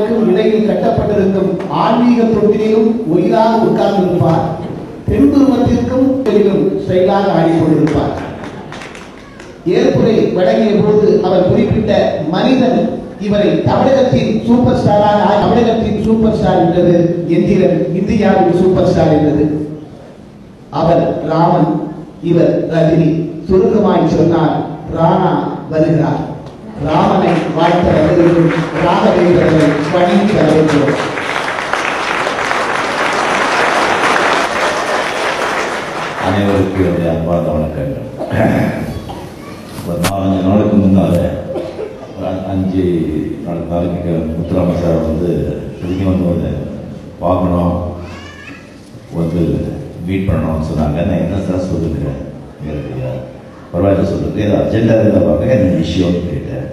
பெருமாளுக்கும் இடையில் கட்டப்பட்டிருக்கும் ஆன்மீக தொட்டிலும் ஒயிலாக உட்கார்ந்திருப்பார். தென்புருவத்திற்கும் ஸ்டைலாக ஆடிக்கொண்டிருப்பார். ஏற்புரை வழங்கிய போது அவர் குறிப்பிட்ட மனிதன் இவரை தமிழகத்தின் சூப்பர் ஸ்டாராக தமிழகத்தின் சூப்பர் ஸ்டார் என்றது எந்திரன் இந்தியாவின் சூப்பர் ஸ்டார் என்றது. அவர் ராமன், இவர் ரஜினி. சுருக்கமாய் சொன்னார், ராணா வருகிறார். ராமனை வாழ்த்த வருகிறோம், ராகவேந்திரனை பணிந்து வருகிறோம். அனைவருக்கும் என்னுடைய அன்பான வணக்கங்கள். ஒரு 4-5 நாளுக்கு முன்னால் 5 நாளைக்கு முத்துராம சார் வந்து இதுக்கு வந்து பார்க்கணும், வந்து மீட் பண்ணணும்னு சொன்னாங்க. நான் என்ன சார் சொல்லுங்க, பரவாயில்ல சொல்லுங்க, இது அர்ஜென்டாக இருந்தால் பார்க்க என்ன விஷயம்னு கேட்டேன்.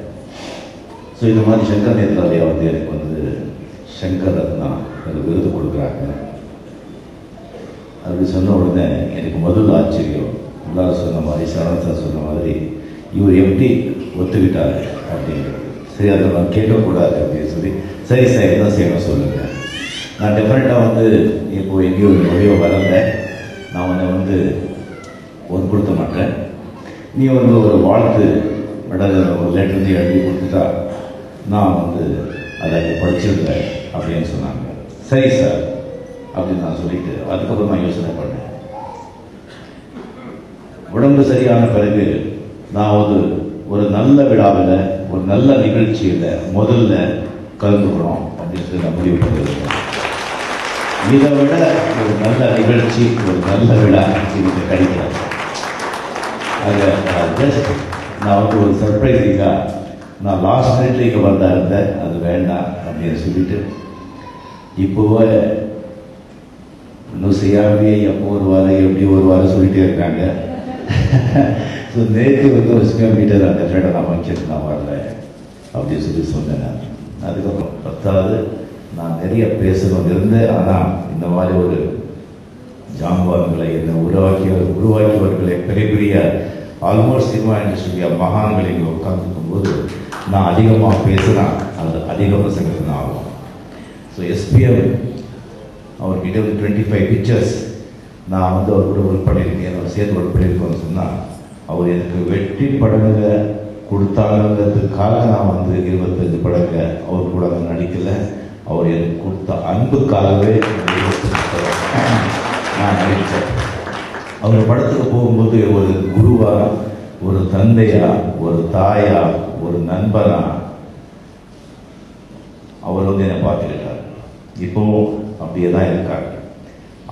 ஸோ இது மாதிரி சங்கர் நேத்ராலயா வந்து எனக்கு வந்து சங்கர் ரத்னா எனக்கு விருது கொடுக்குறாங்க. அப்படி சொன்ன உடனே எனக்கு முதல் ஆச்சரியம், எல்லாரும் சொன்ன மாதிரி, சரண் சார் சொன்ன மாதிரி, இவர் எப்படி ஒத்துக்கிட்டார் அப்படிங்கிறது. சரி, அதை நான் கேட்கக்கூடாது அப்படின்னு சொல்லி, சரி சார் என்ன செய்யணும் சொல்லுங்கள். நான் டெஃபினட்டாக வந்து இப்போது எங்கேயும் நுழைய வரல, நான் உன்னை வந்து ஒரு கொடுக்க மாட்டேன், நீ வந்து ஒரு வாழ்த்து ஒரு லெட்டர் எழுதி கொடுத்துட்டா நான் வந்து அதை படிச்சிருக்கேன் அப்படின்னு சொன்னாங்க. சரி சார் அப்படின்னு நான் சொல்லிட்டு அதுக்கப்புறம் நான் யோசனை பண்ணேன். உடம்பு சரியான பிறகு நான் ஒரு நல்ல விழாவில், ஒரு நல்ல நிகழ்ச்சியில் முதல்ல கலந்துக்கணும் அப்படின்னு சொல்லி நான் முடிவு பண்ணியிருக்கேன். இதை விட ஒரு நல்ல நிகழ்ச்சி, ஒரு நல்ல விழா எனக்கு கிடைக்கிறது. அதை ஜஸ்ட் நான் வந்து ஒரு சர்ப்ரைஸிங்காக நான் லாஸ்ட் மினிட்ல இங்கே வந்தா இருந்தேன், அது வேண்டாம் அப்படின்னு சொல்லிட்டு இப்போவே இன்னும் செய்யாமையே எப்போ ஒரு வாரம் எப்படி ஒரு வாரம் சொல்லிட்டே இருக்காங்க. ஸோ நேற்று வந்து ஒரு ஸ்கொயர் மீட்டர் அந்த ஃப்ரெண்டை நான் வச்சுட்டு நான் வரல அப்படின்னு சொல்லி சொன்னேன். நான் அதுக்கப்புறம் 10வது நான் நிறைய பேசணும் இருந்தேன். ஆனால் இந்த மாதிரி ஒரு ஜாம்பவான்களை என்னை உருவாக்கியவர்களை பெரிய பெரிய ஆல்மோஸ்ட் சினிமா இண்டஸ்ட்ரியா மகான்களை இங்கே உட்காந்துருக்கும் போது நான் அதிகமாக பேசினா அது அதிக பிரசங்கத்தின் ஆகும். ஸோ எஸ்பிஎம் அவர்கிட்ட வந்து 25 பிக்சர்ஸ் நான் வந்து அவர் கூட ஒர்க் பண்ணியிருக்கேன், அவர் சேர்த்து ஒர்க் பண்ணியிருக்கோன்னு சொன்னால் அவர் எனக்கு வெற்றி படங்க கொடுத்தாங்கிறதுக்காக நான் வந்து 25 படங்க அவர் கூட நடிக்கலை. அவர் எனக்கு கொடுத்த அன்புக்காகவே நான் நடித்தேன். அவர் படத்துக்கு போகும்போது ஒரு குருவா, ஒரு தந்தையா, ஒரு தாயா, ஒரு நண்பனா அவர் வந்து என்னை பார்த்துக்கிட்டார். இப்போவும் அப்படியே தான் இருக்காங்க.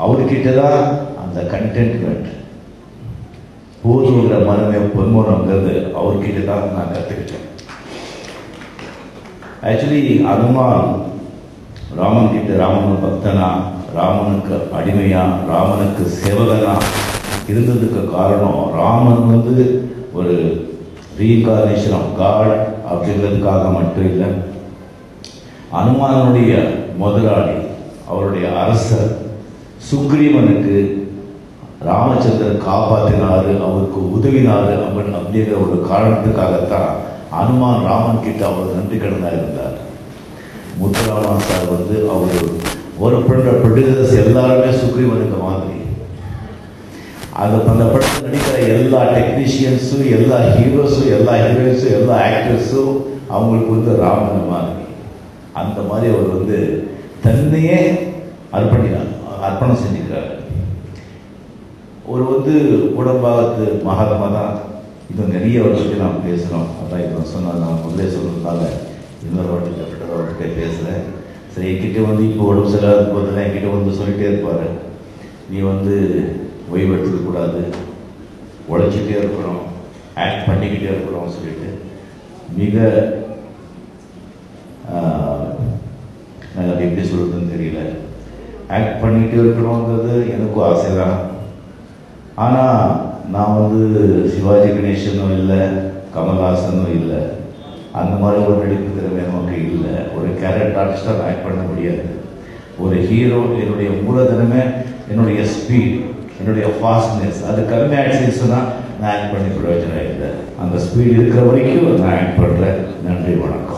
அவர்கிட்ட தான் அந்த கண்டென்ட்மெண்ட் போதுங்கிற மனமே பொன்மனங்கிறது அவர்கிட்ட தான் நான் கற்றுக்கிட்டேன். ஆக்சுவலி அனுமான் ராமன் கிட்ட ராமன் பக்தனா, ராமனுக்கு அடிமையா, ராமனுக்கு சேவகனா இருந்ததுக்கு காரணம் ராமன் வந்து ஒரு ரீஇன்கார்னேஷன் ஆஃப் காட் அப்படிங்கிறதுக்காக மட்டும் இல்லை. அனுமானுடைய முதலாளி, அவருடைய அரசர் சுக்ரீவனுக்கு ராமச்சந்திரன் காப்பாற்றினாரு, அவருக்கு உதவினாரு அப்படிங்கிற ஒரு காரணத்துக்காகத்தான் அனுமான் ராமன் கிட்ட அவர் நன்றி கடனா இருந்தார். முத்துராமன் சார் வந்து அவர் ஒரு ப்ரொடியூசர்ஸ் எல்லாருமே சுக்ரீவனுக்கு மாதிரி. அந்த படத்தில் நடிக்கிற எல்லா டெக்னீஷியன்ஸும், எல்லா ஹீரோஸும், எல்லா ஹீரோயின்ஸும், எல்லா ஆக்டர்ஸும் அவங்களுக்கு வந்து ராமன் மாதிரி. அந்த மாதிரி அவர் வந்து தன்னையே அர்ப்பணம் செஞ்சுக்கிறார். ஒரு வந்து உடம்பாகத்து மகாத்மா தான். இன்னும் நிறைய வருஷத்துக்கு நாம் பேசணும். அதான் இப்போ சொன்னால் நான் முதலே சொல்றதுனால இன்னொரு வாட்டி பேசுகிறேன். சரி, என்கிட்ட வந்து இப்போ உடம்பு சரியாத போதில் என்கிட்ட வந்து சொல்லிகிட்டே இருப்பார், நீ வந்து ஓய்வு எடுத்துக்கூடாது, உழைச்சிட்டே இருக்கிறோம், ஆக்ட் பண்ணிக்கிட்டே இருக்கிறோம் சொல்லிட்டு மிக அது எப்படி சொல்கிறதுன்னு தெரியல. ஆக்ட் பண்ணிக்கிட்டே இருக்கிறோங்கிறது எனக்கும் ஆசை தான். ஆனால் நான் வந்து சிவாஜி கணேசனும் இல்லை, கமல்ஹாசனும் இல்லை, அந்த மாதிரி ஒரு நடிப்பு திறமை நமக்கு இல்லை. ஒரு கேரக்டர் ஆர்டிஸ்டாக ஆக்ட் பண்ண முடியாது. ஒரு ஹீரோ என்னுடைய மூலதனமே என்னுடைய ஸ்பீட், என்னுடைய ஃபாஸ்ட்னஸ். அது கம்மி ஆக்சிடென்ட்ஸ் சொன்னால் நான் ஆக்ட் பண்ணி பிரயோஜனம் இல்லை. அந்த ஸ்பீட் இருக்கிற வரைக்கும் நான் ஆக்ட் பண்ணுறேன். நன்றி, வணக்கம்.